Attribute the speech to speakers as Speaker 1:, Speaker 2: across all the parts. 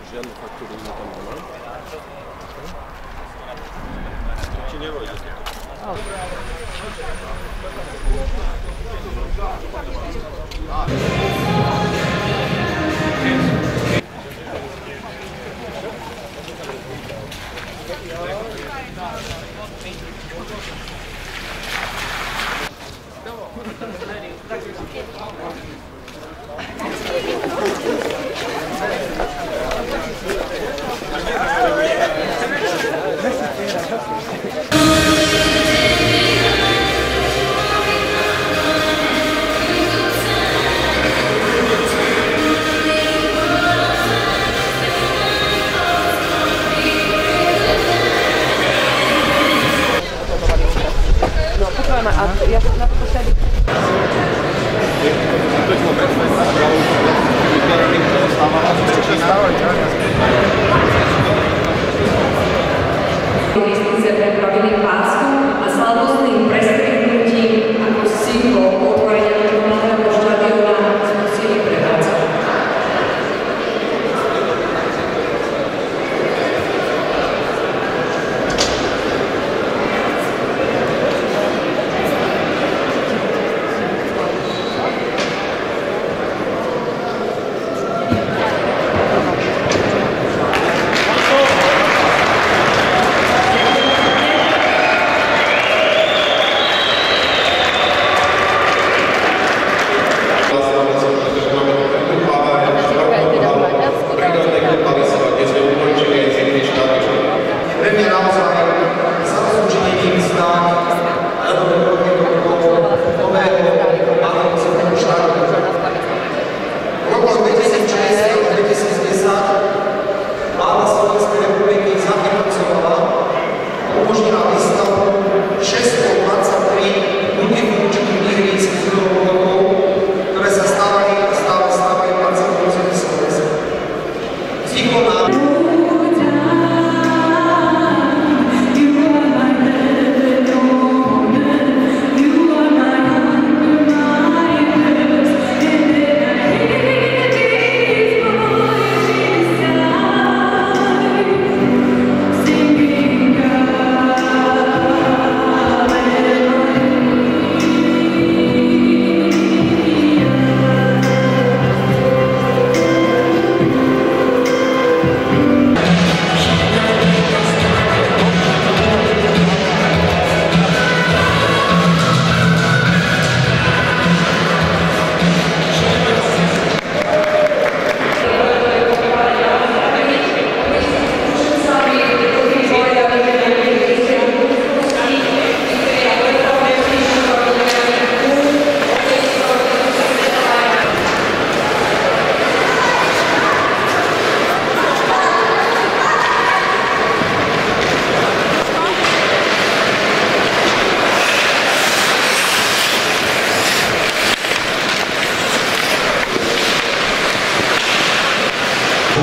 Speaker 1: Žiadnu faktúru tam nemám. Či nevojde to?
Speaker 2: Ja na to postaviť. Listice prepravili pásku a slavnostným prestretnutím ako symbol otvorenia nového štadióna spustili prevádzku.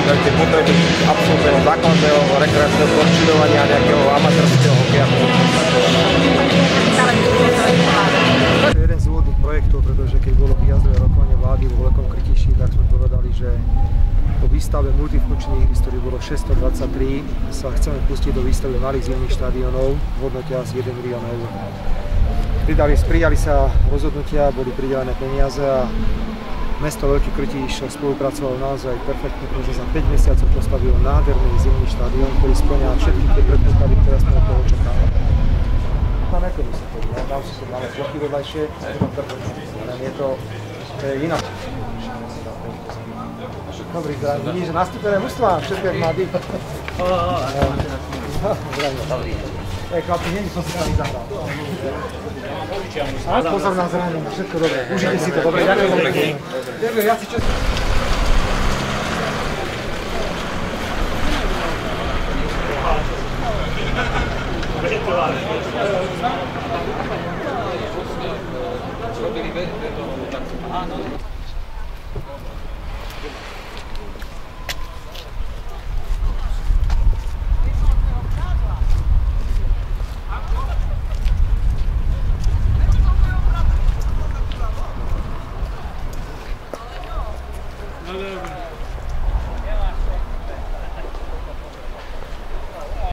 Speaker 3: Tie potreby absolútneho základného rekreačného sporčírovania a nejakého amatérskeho hokeja.
Speaker 4: To je jeden z úvodných projektov, pretože keď bolo výjazdové rokovanie vlády vo Veľkom Krytiši, tak sme povedali, že po výstave multifunkčných ihrisk, ktorých bolo 623, sa chceme pustiť do výstavy malých zimných štadiónov v hodnote asi 1 milión eur. Prijali sa rozhodnutia, boli pridelené peniaze a mesto Veľký Krytíš spolupracovalo naozaj perfektne, pretože za 5 mesiacov postavilo nádherný zimný štadión, ktorý spĺňa všetky tie predpoklady, ktoré sme od toho očakávali. Tam ako by sa to dá, dám si to malé plochy vedľajšie, len je to je iná. Dobrý, zdravím, vidíš, že nastúpené mužstva, všetko jak má byť. Zdravím. Chlapi, nie som si tam zahral. Pozor na zranenie, všetko dobré. Užite si to, dobre, ďakujem. Ďakujem, ja si čo...
Speaker 5: No dobra.